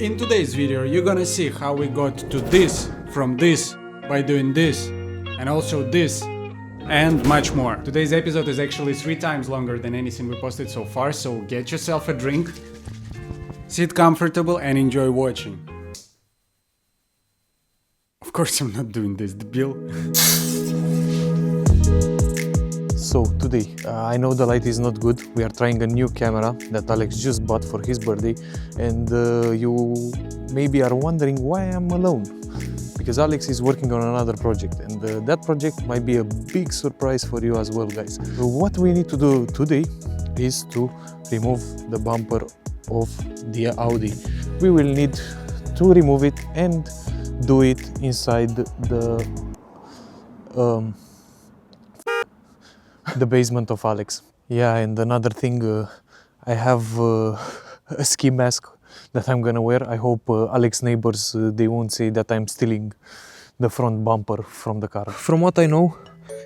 In today's video you're gonna see how we got to this from this by doing this and also this and much more. Today's episode is actually 3 times longer than anything we posted so far, so get yourself a drink, sit comfortable and enjoy watching. Of course I'm not doing this, debil. So today, I know the light is not good. We are trying a new camera that Alex just bought for his birthday, and you maybe are wondering why I'm alone. Because Alex is working on another project, and that project might be a big surprise for you as well, guys. So what we need to do today is to remove the bumper of the Audi. We will need to remove it and do it inside the basement of Alex. Yeah, and another thing, I have a ski mask that I'm gonna wear. I hope Alex neighbors, they won't say that I'm stealing the front bumper from the car. From what I know,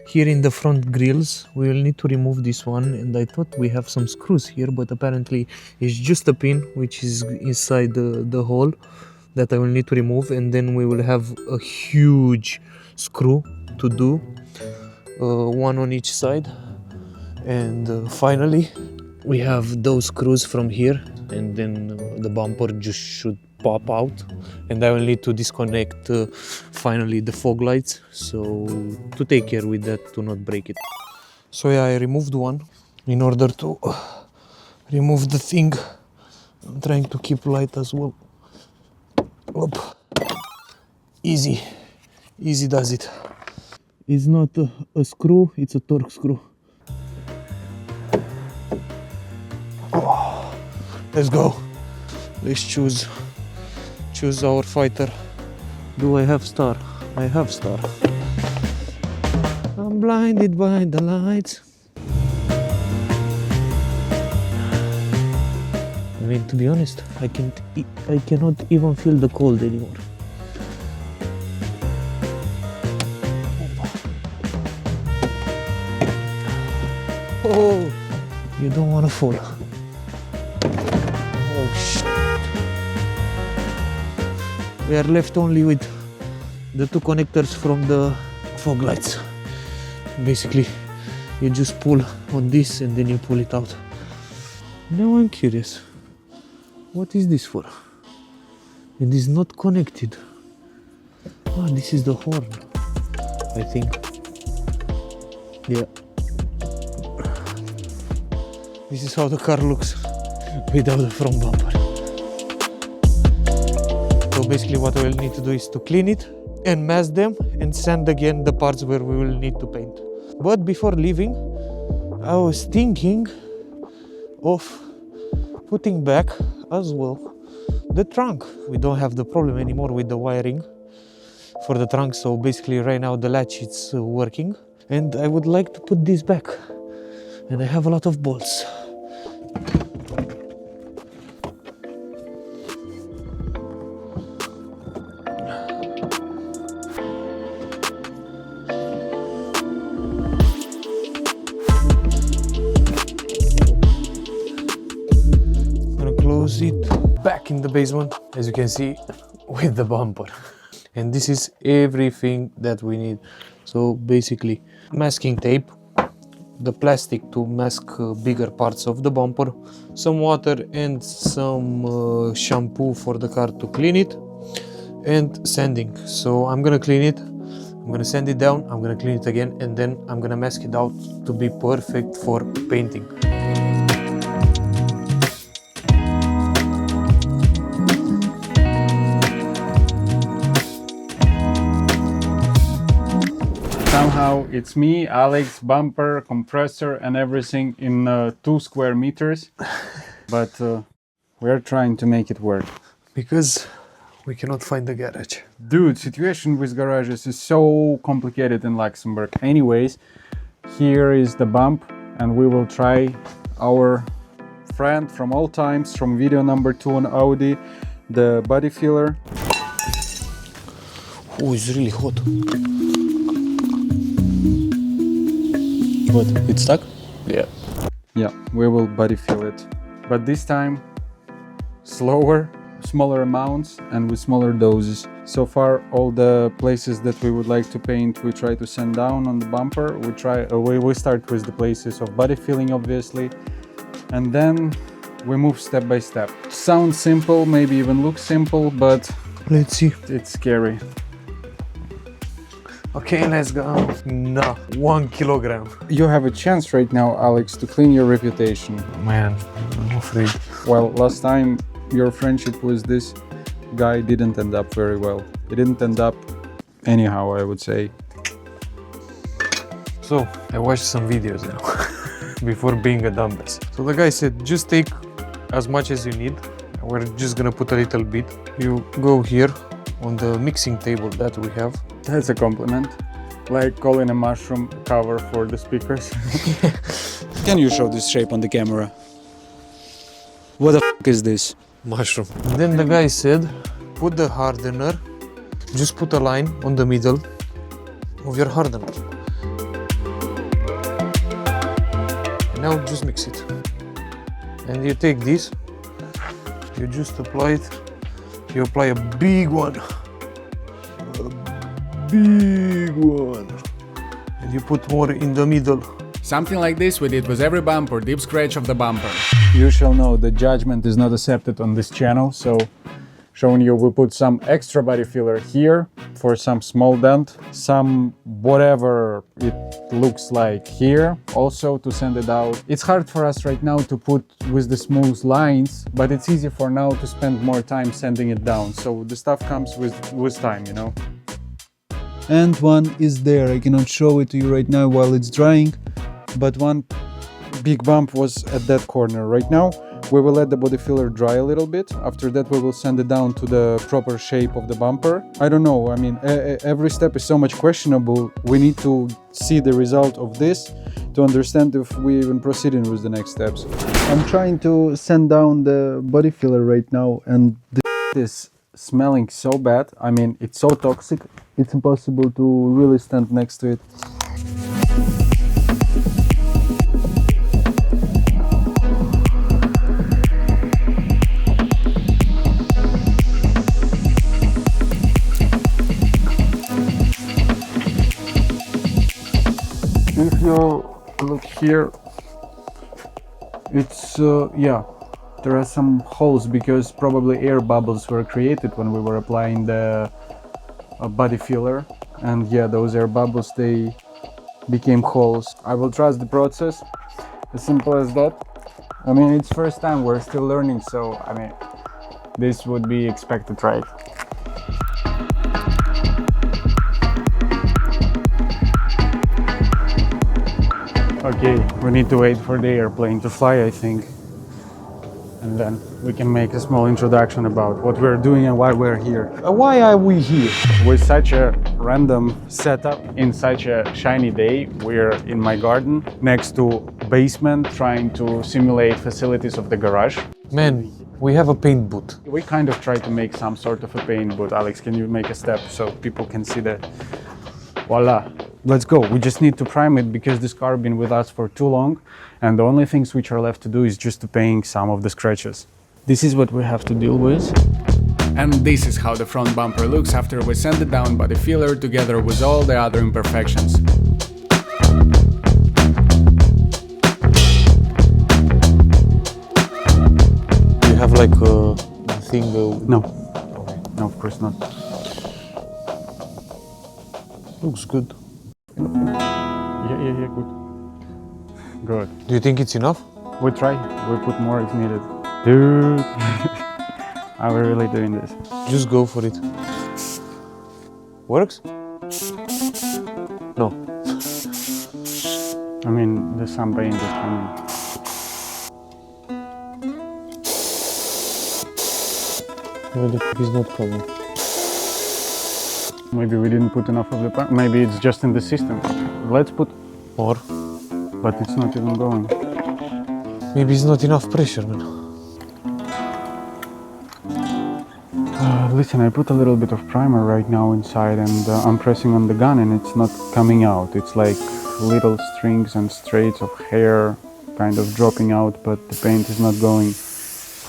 here in the front grills, we will need to remove this one, and I thought we have some screws here, but apparently it's just a pin which is inside the hole that I will need to remove, and then we will have a huge screw to do. One on each side, and finally we have those screws from here, and then the bumper just should pop out, and I will need to disconnect finally the fog lights, so to take care with that to not break it. So yeah, I removed one in order to remove the thing. I'm trying to keep light as well. Oop. Easy does it. It's not a screw, it's a torque screw. Oh, let's go. Let's choose our fighter. Do I have star? I have star. I'm blinded by the lights. I mean, to be honest, I cannot even feel the cold anymore. Oh, you don't want to fall. Oh shit. We are left only with the 2 connectors from the fog lights. Basically, you just pull on this and then you pull it out. Now I'm curious. What is this for? It is not connected. Ah, this is the horn, I think. Yeah. This is how the car looks without the front bumper. So basically what I will need to do is to clean it and mask them and sand again the parts where we will need to paint. But before leaving, I was thinking of putting back as well the trunk. We don't have the problem anymore with the wiring for the trunk, so basically right now the latch is working, and I would like to put this back. And I have a lot of bolts. I'm gonna close it back in the basement, as you can see, with the bumper. And this is everything that we need. So basically, masking tape, the plastic to mask bigger parts of the bumper, some water and some shampoo for the car to clean it, and sanding. So I'm gonna clean it, I'm gonna sand it down, I'm gonna clean it again, and then I'm gonna mask it out to be perfect for painting. Somehow it's me, Alex, bumper, compressor and everything in 2 square meters, but we're trying to make it work. Because we cannot find the garage. Dude, situation with garages is so complicated in Luxembourg. Anyways, here is the bump, and we will try our friend from all times, from video number 2 on Audi, the body filler. Oh, it's really hot. What? It's stuck? Yeah. Yeah, we will body fill it. But this time, slower, smaller amounts and with smaller doses. So far, all the places that we would like to paint, we try to sand down on the bumper. We start with the places of body filling, obviously, and then we move step by step. Sounds simple, maybe even looks simple, but let's see. It's scary. Okay, let's go. No, 1 kilogram. You have a chance right now, Alex, to clean your reputation. Man, I'm afraid. Well, last time your friendship with this guy didn't end up very well. It didn't end up anyhow, I would say. So, I watched some videos now before being a dumbass. So the guy said, just take as much as you need. We're just gonna put a little bit. You go here on the mixing table that we have. That's a compliment. Like calling a mushroom cover for the speakers. Can you show this shape on the camera? What the f is this? Mushroom. Then the guy said, put the hardener, just put a line on the middle of your hardener. And now just mix it. And you take this, you just apply it, you apply a big one. Big one. And you put more in the middle. Something like this we did with every bump or deep scratch of the bumper. You shall know that judgment is not accepted on this channel, so showing you we put some extra body filler here for some small dent, some whatever it looks like here, also to sand it out. It's hard for us right now to put with the smooth lines, but it's easy for now to spend more time sanding it down, so the stuff comes with time, you know. And one is there. I cannot show it to you right now while it's drying, but one big bump was at that corner. Right now we will let the body filler dry a little bit. After that we will sand it down to the proper shape of the bumper. I don't know, I mean every step is so much questionable. We need to see the result of this to understand if we even proceeding with the next steps. I'm trying to sand down the body filler right now, and this is smelling so bad. I mean, it's so toxic, it's impossible to really stand next to it. If you look here, it's yeah, there are some holes because probably air bubbles were created when we were applying the body filler, and yeah, those air bubbles, they became holes. I will trust the process, as simple as that. I mean, it's first time, we're still learning, so I mean, this would be expected, right? Okay, we need to wait for the airplane to fly, I think. And then we can make a small introduction about what we're doing and why we're here. Why are we here? With such a random setup, in such a shiny day, we're in my garden, next to basement, trying to simulate facilities of the garage. Man, we have a paint booth. We kind of try to make some sort of a paint booth. Alex, can you make a step so people can see that? Voila. Let's go. We just need to prime it because this car has been with us for too long, and the only things which are left to do is just to paint some of the scratches. This is what we have to deal with. And this is how the front bumper looks after we sand it down body filler together with all the other imperfections. Do you have like a thing? No. Okay. No, of course not. Looks good. Yeah, good. Good. Do you think it's enough? We try. We put more if needed. Dude. Are we really doing this? Just go for it. Works? No. I mean, the sun paint is coming. Why the f*** is not coming? Maybe we didn't put enough of the paint. Maybe it's just in the system. Let's put Or but it's not even going. maybe it's not enough pressure, man. Listen, I put a little bit of primer right now inside, and I'm pressing on the gun and it's not coming out. It's like little strings and straights of hair kind of dropping out, but the paint is not going.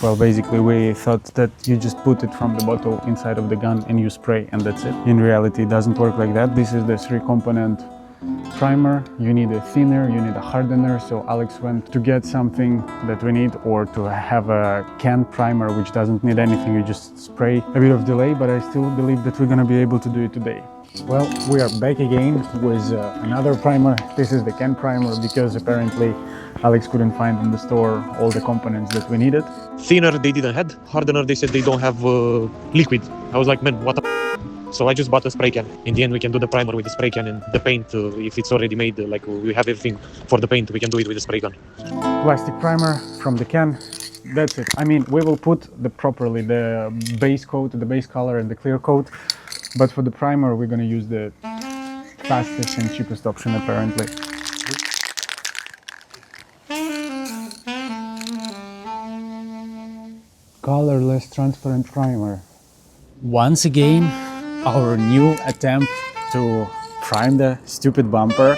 Well, basically we thought that you just put it from the bottle inside of the gun and you spray and that's it. In reality, it doesn't work like that. This is the 3-component primer. You need a thinner, you need a hardener. So Alex went to get something that we need, or to have a can primer which doesn't need anything. You just spray. A bit of delay, but I still believe that we're gonna be able to do it today. Well, we are back again with another primer. This is the can primer because apparently Alex couldn't find in the store all the components that we needed. Thinner they didn't have, hardener they said they don't have liquid. I was like, man, what the So I just bought a spray can. In the end we can do the primer with the spray can, and the paint, if it's already made, like we have everything for the paint, we can do it with the spray gun. Plastic primer from the can. That's it. I mean, we will put the base coat, the base color and the clear coat. But for the primer, we're gonna use the fastest and cheapest option apparently. Colorless transparent primer. Once again, our new attempt to prime the stupid bumper.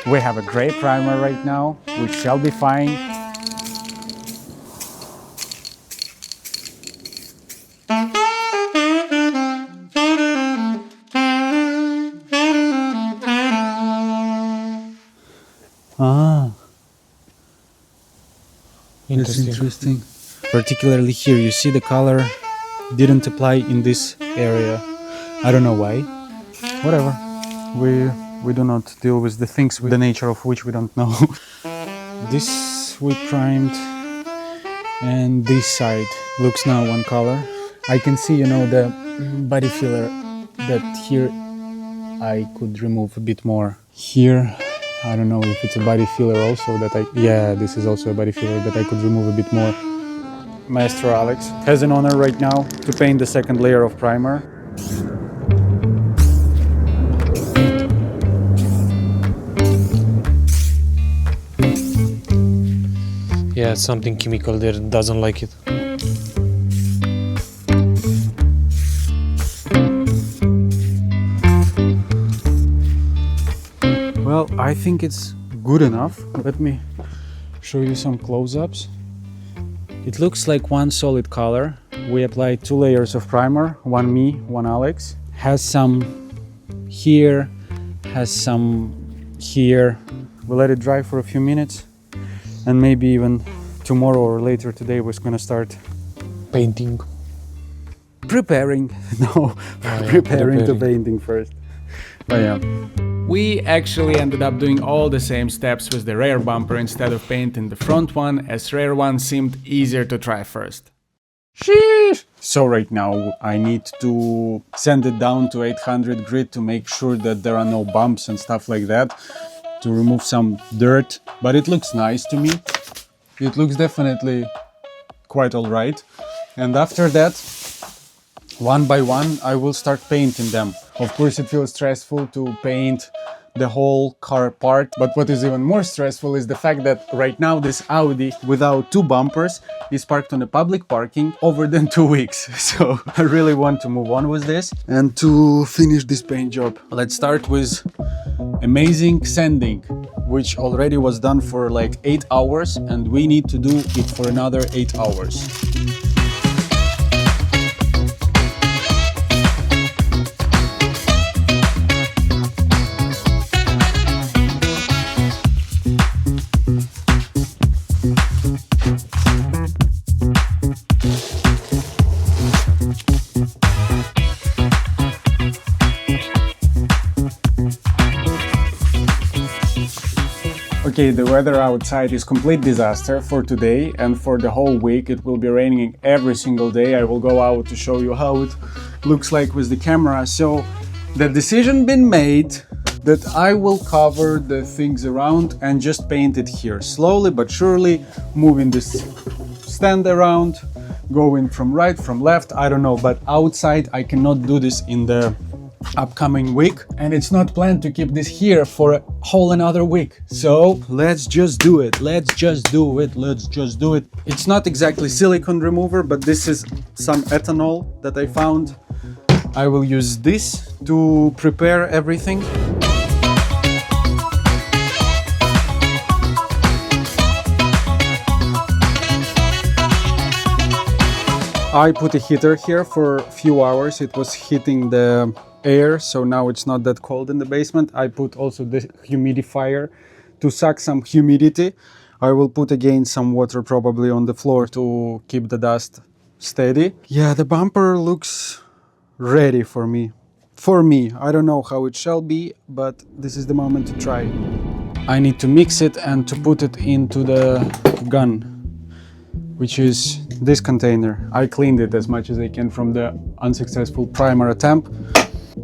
We have a gray primer right now, which shall be fine. Interesting. Particularly here, you see the color didn't apply in this area. I don't know why. Whatever. We do not deal with the things with the nature of which we don't know. This we primed, and this side looks now one color. I can see, you know, the body filler that here I could remove a bit more. Here, I don't know if it's a body filler also that yeah, this is also a body filler that I could remove a bit more. Maestro Alex has an honor right now to paint the second layer of primer. Yeah, something chemical there doesn't like it. Well, I think it's good enough. Let me show you some close-ups. It looks like one solid color. We applied 2 layers of primer, one me, one Alex. Has some here, has some here. We let it dry for a few minutes, and maybe even tomorrow or later today we're gonna start Painting. preparing. No, preparing to painting first. But yeah. We actually ended up doing all the same steps with the rear bumper instead of painting the front one, as rear one seemed easier to try first. Sheesh! So right now I need to send it down to 800 grit to make sure that there are no bumps and stuff like that, to remove some dirt, but it looks nice to me. It looks definitely quite alright. And after that, one by one, I will start painting them. Of course, it feels stressful to paint the whole car part, but what is even more stressful is the fact that right now this Audi without 2 bumpers is parked on a public parking over than 2 weeks. So I really want to move on with this and to finish this paint job. Let's start with amazing sanding, which already was done for like 8 hours, and we need to do it for another 8 hours. Okay, the weather outside is complete disaster for today, and for the whole week it will be raining every single day. I will go out to show you how it looks like with the camera. So the decision been made that I will cover the things around and just paint it here, slowly but surely, moving this stand around, going from right, from left, I don't know, but outside I cannot do this in the upcoming week, and it's not planned to keep this here for a whole another week. So let's just do it. Let's just do it. It's not exactly silicone remover, but this is some ethanol that I found. I will use this to prepare everything. I put a heater here for a few hours. It was heating the air, so now it's not that cold in the basement. I put also the humidifier to suck some humidity. I will put again some water probably on the floor to keep the dust steady. Yeah, the bumper looks ready for me. For me, I don't know how it shall be, but this is the moment to try. I need to mix it and to put it into the gun, which is this container. I cleaned it as much as I can from the unsuccessful primer attempt.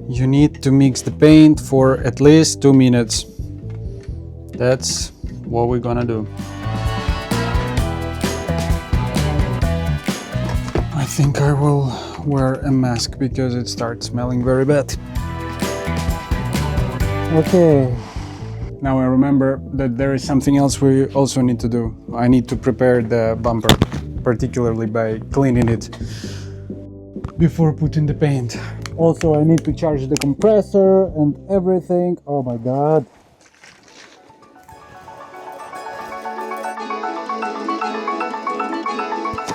You need to mix the paint for at least 2 minutes. That's what we're gonna do. I think I will wear a mask because it starts smelling very bad. Okay. Now I remember that there is something else we also need to do. I need to prepare the bumper, particularly by cleaning it before putting the paint. Also, I need to charge the compressor and everything. Oh my god.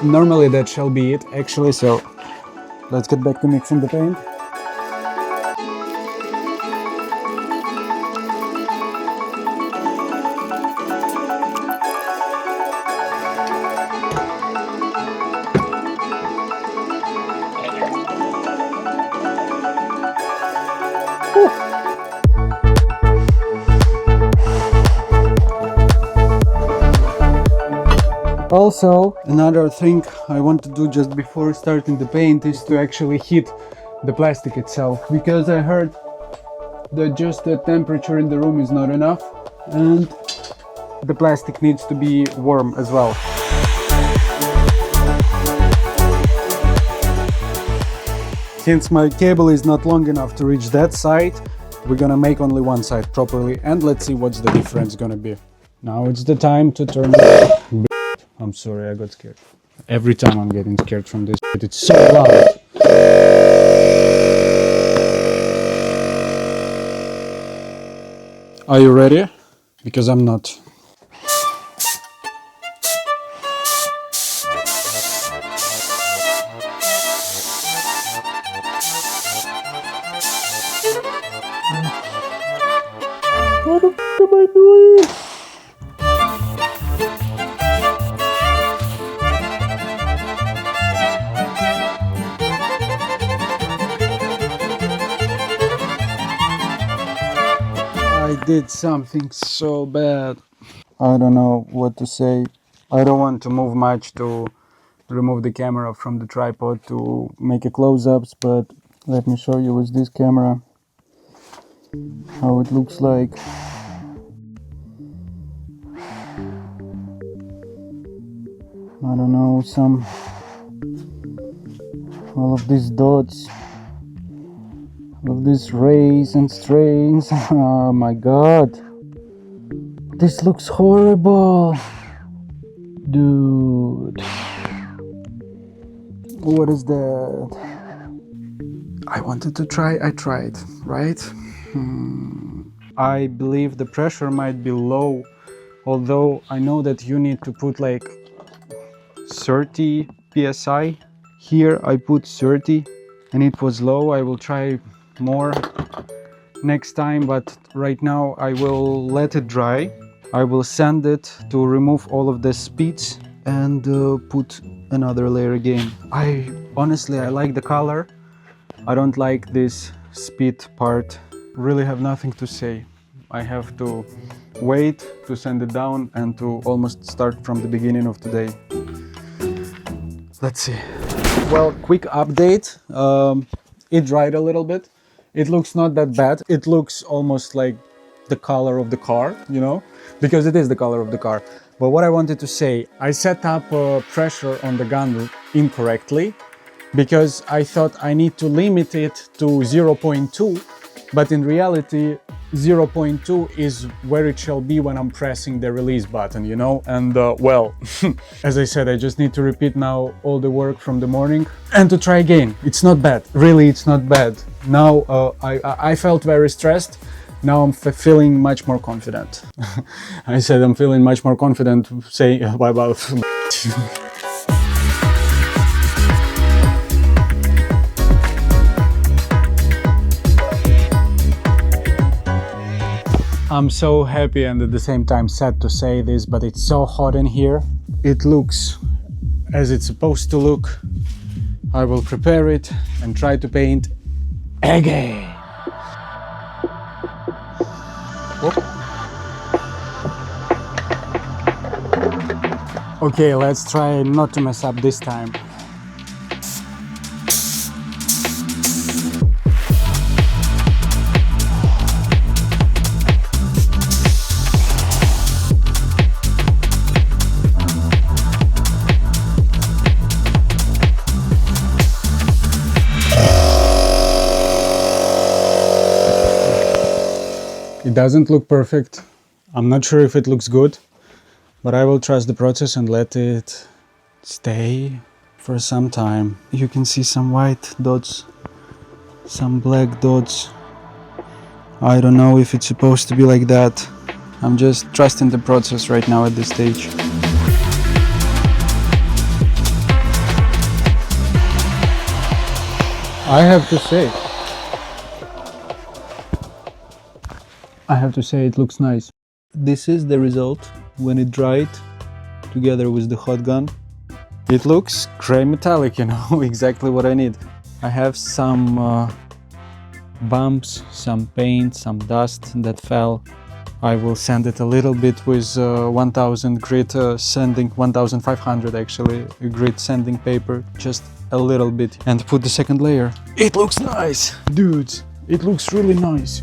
Normally that shall be it, actually, so let's get back to mixing the paint. Also, another thing I want to do just before starting the paint is to actually heat the plastic itself, because I heard that just the temperature in the room is not enough and the plastic needs to be warm as well. Since my cable is not long enough to reach that side, we're gonna make only one side properly, and let's see what's the difference gonna be. Now it's the time to turn it. I'm sorry, I got scared. Every time I'm getting scared from this, but it's so loud. Are you ready? Because I'm not. What the f am I doing? I did something so bad. I don't know what to say. I don't want to move much to remove the camera from the tripod to make a close-ups, but let me show you with this camera how it looks like. I don't know, all of these dots, all of these rays and strains. Oh my god, this looks horrible, dude. What is that? I wanted to try, I tried, right? I believe the pressure might be low, although I know that you need to put like 30 psi. Here I put 30 and it was low. I will try more next time, but right now I will let it dry. I will sand it to remove all of the speeds and put another layer again. Honestly, I like the color. I don't like this speed part. Really have nothing to say. I have to wait to sand it down and to almost start from the beginning of today. Let's see. Well, quick update. It dried a little bit. It looks not that bad. It looks almost like the color of the car, you know, because it is the color of the car. But what I wanted to say, I set up pressure on the gun incorrectly because I thought I need to limit it to 0.2, but in reality 0.2 is where it shall be when I'm pressing the release button, you know. And well, as I said, I just need to repeat now all the work from the morning and to try again. It's not bad, really, it's not bad. Now I felt very stressed. Now I'm feeling much more confident. I said I'm feeling much more confident saying about I'm so happy and at the same time sad to say this, but it's so hot in here. It looks as it's supposed to look. I will prepare it and try to paint again. Whoop. Okay, let's try not to mess up this time. It doesn't look perfect. I'm not sure if it looks good, but I will trust the process and let it stay for some time. You can see some white dots, some black dots. I don't know if it's supposed to be like that. I'm just trusting the process right now at this stage. I have to say it looks nice. This is the result when it dried together with the hot gun. It looks gray metallic, you know, exactly what I need. I have some bumps, some paint, some dust that fell. I will sand it a little bit with 1000 grit sanding, 1500 actually, grit sanding paper, just a little bit, and put the second layer. It looks nice, dudes, it looks really nice.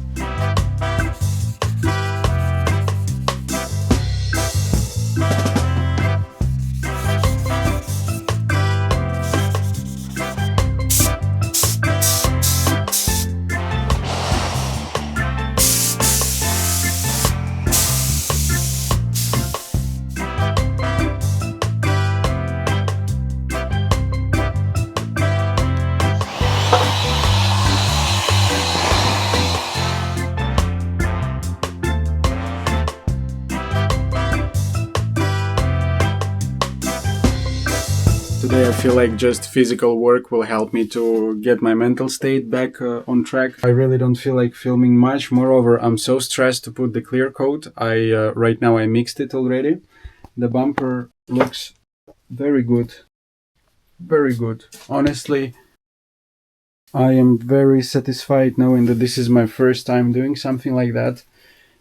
Today I feel like just physical work will help me to get my mental state back on track. I really don't feel like filming much. Moreover, I'm so stressed to put the clear coat. Right now I mixed it already. The bumper looks very good. Very good. Honestly, I am very satisfied knowing that this is my first time doing something like that.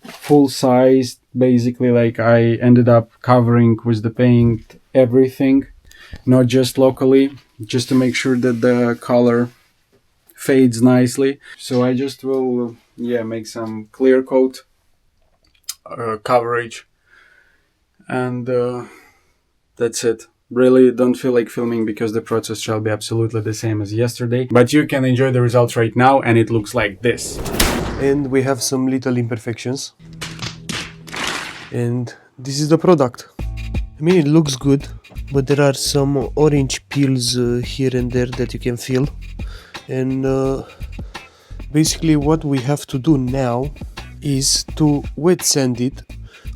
Full size, basically, like I ended up covering with the paint everything. Not just locally, just to make sure that the color fades nicely. So I just will, make some clear coat coverage, and that's it. Really don't feel like filming because the process shall be absolutely the same as yesterday. But you can enjoy the results right now, and it looks like this. And we have some little imperfections. And this is the product. I mean, it looks good, but there are some orange peels here and there that you can feel. And basically what we have to do now is to wet sand it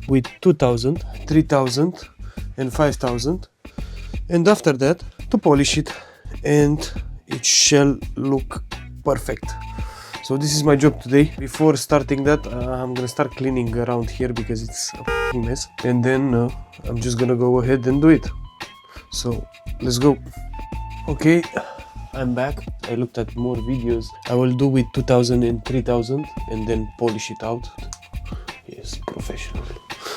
with 2000, 3000 and 5000, and after that to polish it, and it shall look perfect. So this is my job today. Before starting that, I'm gonna start cleaning around here because it's a f***ing mess, and then I'm just gonna go ahead and do it. So let's go. Okay, I'm back. I looked at more videos. I will do with 2000 and 3000 and then polish it out. Yes, professional.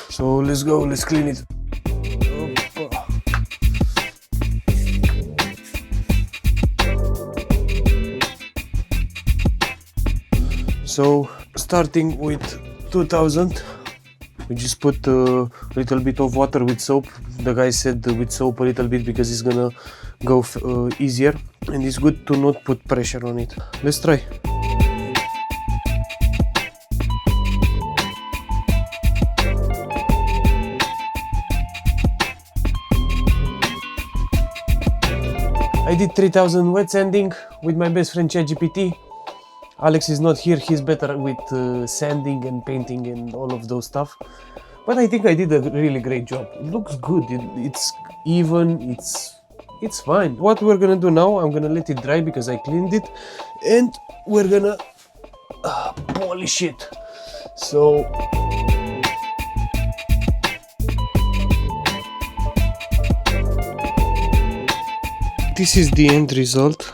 So let's go, let's clean it. So starting with 2000, we just put a little bit of water with soap. The guy said with soap a little bit because it's gonna go easier, and it's good to not put pressure on it. Let's try. I did 3000 wet sanding with my best friend ChatGPT. Alex is not here, he's better with sanding and painting and all of those stuff. But I think I did a really great job. It looks good, it's even, it's fine. What we're gonna do now, I'm gonna let it dry because I cleaned it, and we're gonna polish it. So this is the end result.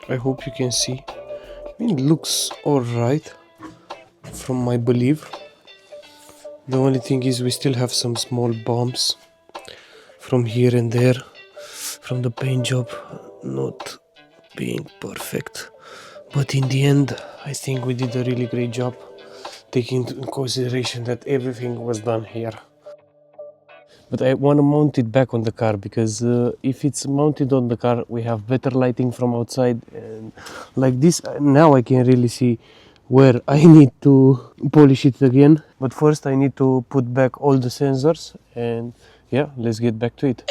I hope you can see. I mean, it looks alright from my belief. The only thing is we still have some small bumps from here and there from the paint job not being perfect. But in the end, I think we did a really great job, taking into consideration that everything was done here. But I want to mount it back on the car, because if it's mounted on the car, we have better lighting from outside, and like this, now I can really see where I need to polish it again. But first I need to put back all the sensors, and yeah, let's get back to it.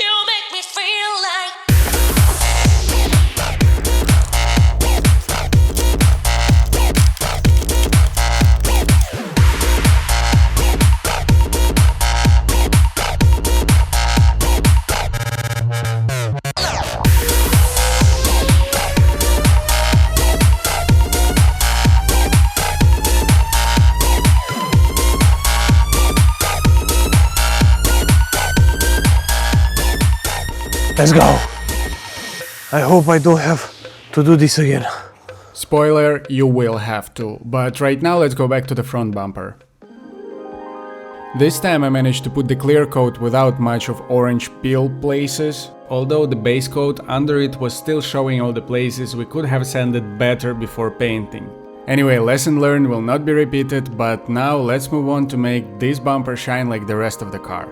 Let's go! I hope I don't have to do this again. Spoiler, you will have to, but right now let's go back to the front bumper. This time I managed to put the clear coat without much of orange peel places, although the base coat under it was still showing all the places we could have sanded better before painting. Anyway, lesson learned will not be repeated, but now let's move on to make this bumper shine like the rest of the car.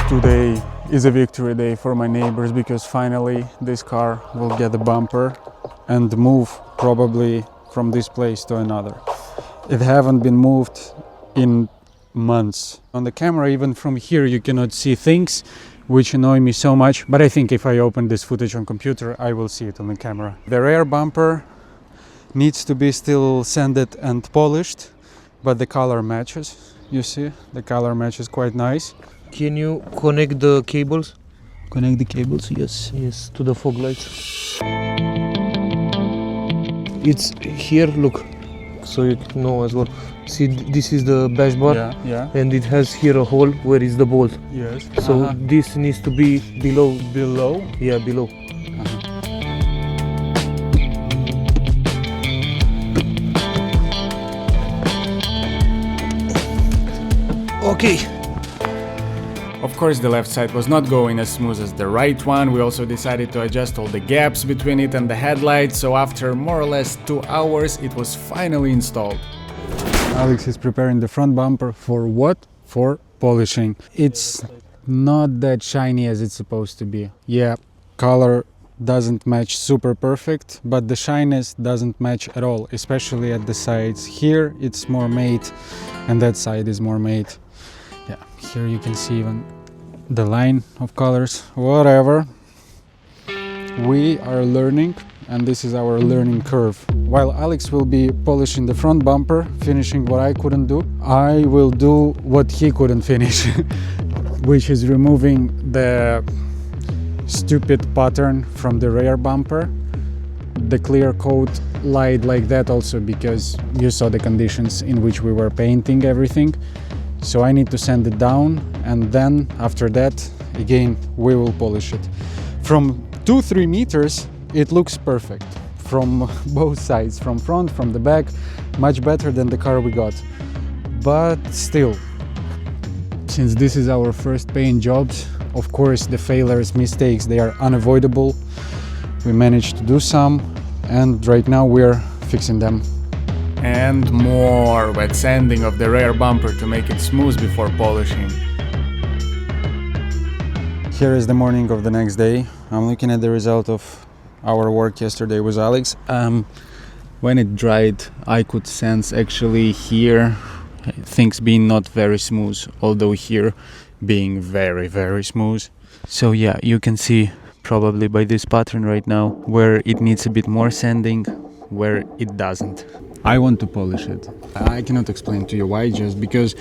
Today is a victory day for my neighbors, because finally this car will get a bumper and move probably from this place to another. It haven't been moved in months. On the camera, even from here, you cannot see things which annoy me so much, but I think if I open this footage on computer, I will see it on the camera. The rear bumper needs to be still sanded and polished, but the color matches. You see, the color matches quite nice. Can you connect the cables? Connect the cables, yes. Yes, to the fog lights. It's here, look, so you know as well. See, this is the bash bar, yeah. and it has here a hole where is the bolt. Yes. So this needs to be below. Below? Yeah, below. Okay. Of course, the left side was not going as smooth as the right one. We also decided to adjust all the gaps between it and the headlights, so after more or less 2 hours it was finally installed. Alex is preparing the front bumper for what? For polishing. It's not that shiny as it's supposed to be. Yeah, color doesn't match super perfect, but the shyness doesn't match at all, especially at the sides. Here it's more matte and that side is more matte. Yeah, here you can see even the line of colors. Whatever. We are learning, and this is our learning curve. While Alex will be polishing the front bumper, finishing what I couldn't do, I will do what he couldn't finish, which is removing the stupid pattern from the rear bumper. The clear coat lied like that also because you saw the conditions in which we were painting everything. So I need to sand it down, and then after that again we will polish it. From 2-3 meters it looks perfect from both sides, from front, from the back, much better than the car we got. But still, since this is our first paint jobs, of course the failures, mistakes, they are unavoidable. We managed to do some, and right now we're fixing them. And more wet sanding of the rear bumper to make it smooth before polishing. Here is the morning of the next day. I'm looking at the result of our work yesterday with Alex. When it dried, I could sense actually here things being not very smooth, although here being very, very smooth. So yeah, you can see probably by this pattern right now where it needs a bit more sanding, where it doesn't. I want to polish it. I cannot explain to you why, just because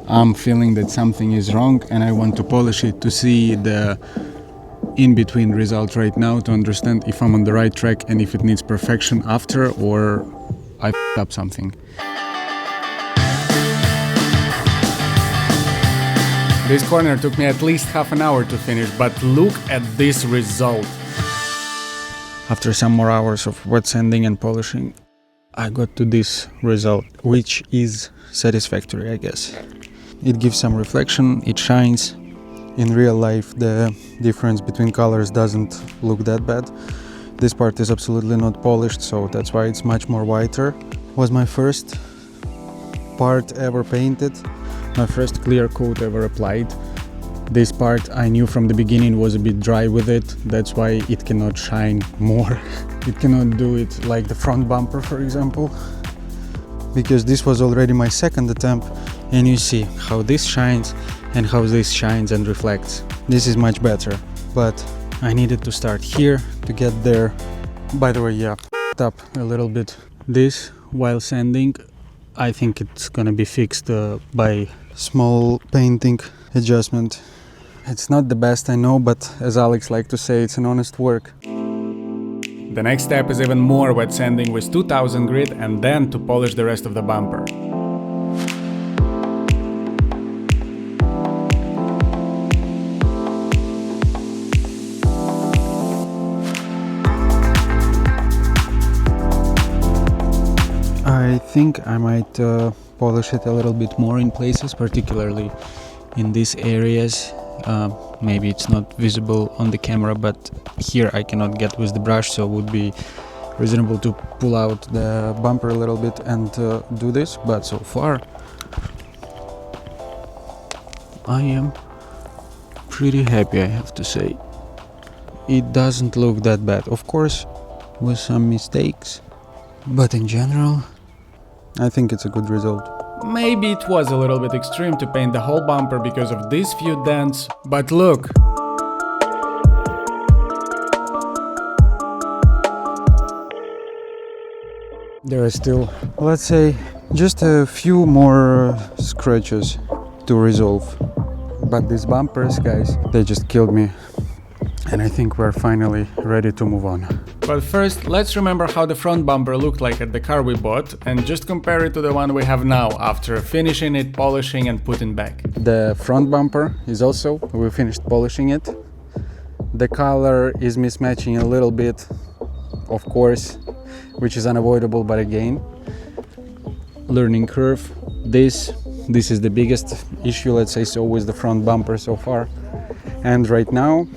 I'm feeling that something is wrong and I want to polish it to see the in-between result right now, to understand if I'm on the right track and if it needs perfection after, or I f***ed up something. This corner took me at least half an hour to finish, but look at this result. After some more hours of wet sanding and polishing, I got to this result, which is satisfactory, I guess. It gives some reflection, it shines. In real life, the difference between colors doesn't look that bad. This part is absolutely not polished, so that's why it's much more whiter. Was my first part ever painted. My first clear coat ever applied. This part I knew from the beginning was a bit dry with it, that's why it cannot shine more. It cannot do it like the front bumper, for example, because this was already my second attempt, and you see how this shines and how this shines and reflects. This is much better, but I needed to start here to get there. By the way, yeah, f***ed up a little bit. This, while sanding, I think it's gonna be fixed by small painting adjustment. It's not the best, I know, but as Alex likes to say, it's an honest work. The next step is even more wet sanding with 2000 grit and then to polish the rest of the bumper. I think I might polish it a little bit more in places, particularly in these areas. Maybe it's not visible on the camera, but here I cannot get with the brush, so it would be reasonable to pull out the bumper a little bit and do this. But so far I am pretty happy, I have to say. It doesn't look that bad, of course with some mistakes, but in general I think it's a good result. Maybe it was a little bit extreme to paint the whole bumper because of these few dents, but look! There are still, let's say, just a few more scratches to resolve. But these bumpers, guys, they just killed me. And I think we're finally ready to move on. But first, let's remember how the front bumper looked like at the car we bought and just compare it to the one we have now after finishing it, polishing and putting back. The front bumper is also, we finished polishing it. The color is mismatching a little bit, of course, which is unavoidable, but again, learning curve. This is the biggest issue, let's say so, with the front bumper so far. And right now,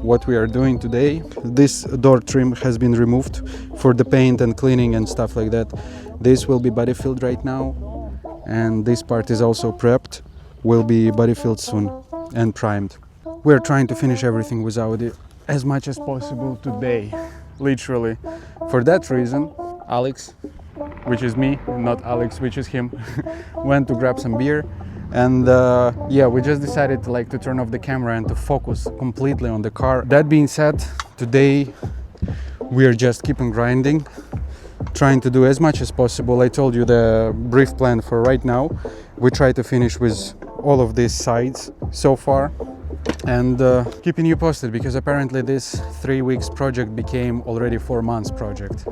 what we are doing today, this door trim has been removed for the paint and cleaning and stuff like that. This will be body filled right now, and this part is also prepped, will be body filled soon and primed. We're trying to finish everything with Audi as much as possible today, literally. For that reason, Alex, which is me, not Alex, which is him, went to grab some beer. And yeah, we just decided to turn off the camera and to focus completely on the car. That being said, today we are just keeping grinding, trying to do as much as possible. I told you the brief plan for right now. We try to finish with all of these sides so far, and keeping you posted, because apparently this 3 weeks project became already 4 months project.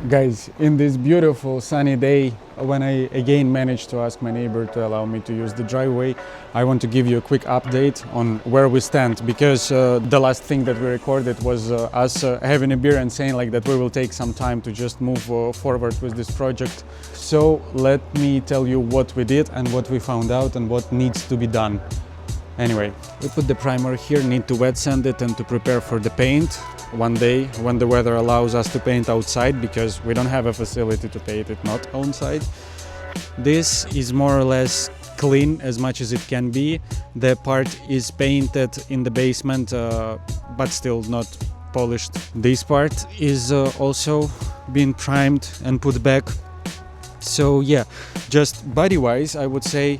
Guys, in this beautiful sunny day, when I again managed to ask my neighbor to allow me to use the driveway, I want to give you a quick update on where we stand, because the last thing that we recorded was us having a beer and saying that we will take some time to just move forward with this project. So let me tell you what we did and what we found out and what needs to be done. Anyway, we put the primer here, need to wet sand it and to prepare for the paint one day when the weather allows us to paint outside, because we don't have a facility to paint it not outside. This is more or less clean as much as it can be. The part is painted in the basement, but still not polished. This part is also being primed and put back. So yeah, just body-wise, I would say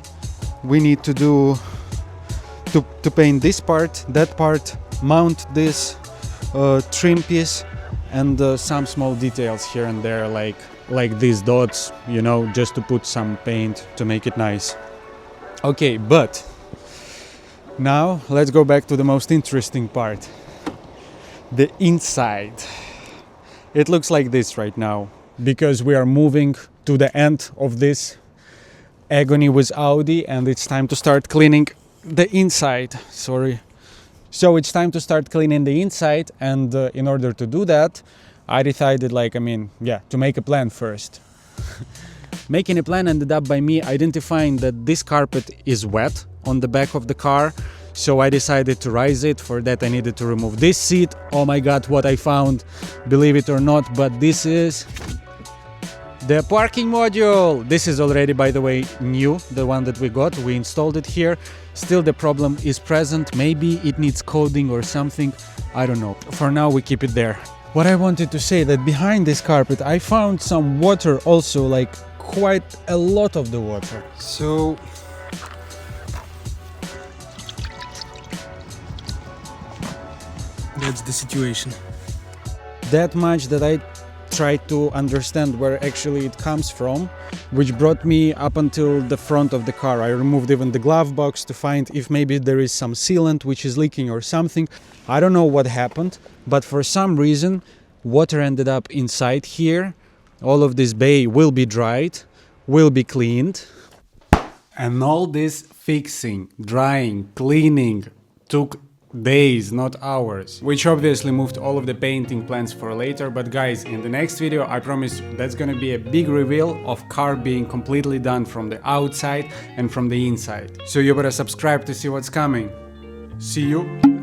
we need to do to paint this part, that part, mount this trim piece, and some small details here and there, like these dots, you know, just to put some paint to make it nice. Okay, but now let's go back to the most interesting part, the inside. It looks like this right now because we are moving to the end of this agony with Audi, and it's time to start cleaning the inside. Sorry. So it's time to start cleaning the inside, and in order to do that, I decided, to make a plan first. Making a plan ended up by me identifying that this carpet is wet on the back of the car, so I decided to rise it. For that I needed to remove this seat. Oh my god, what I found, believe it or not, but this is the parking module. This is already, by the way, new, the one that we got. We installed it here. Still the problem is present. Maybe it needs coding or something, I don't know. For now we keep it there. What I wanted to say, that behind this carpet I found some water also, like quite a lot of the water. So that's the situation. That much that I tried to understand where actually it comes from, which brought me up until the front of the car. I removed even the glove box to find if maybe there is some sealant which is leaking or something. I don't know what happened, but for some reason water ended up inside here. All of this bay will be dried, will be cleaned, and all this fixing, drying, cleaning took days, not hours, which obviously moved all of the painting plans for later. But guys, in the next video I promise that's gonna be a big reveal of car being completely done from the outside and from the inside. So you better subscribe to see what's coming. See you.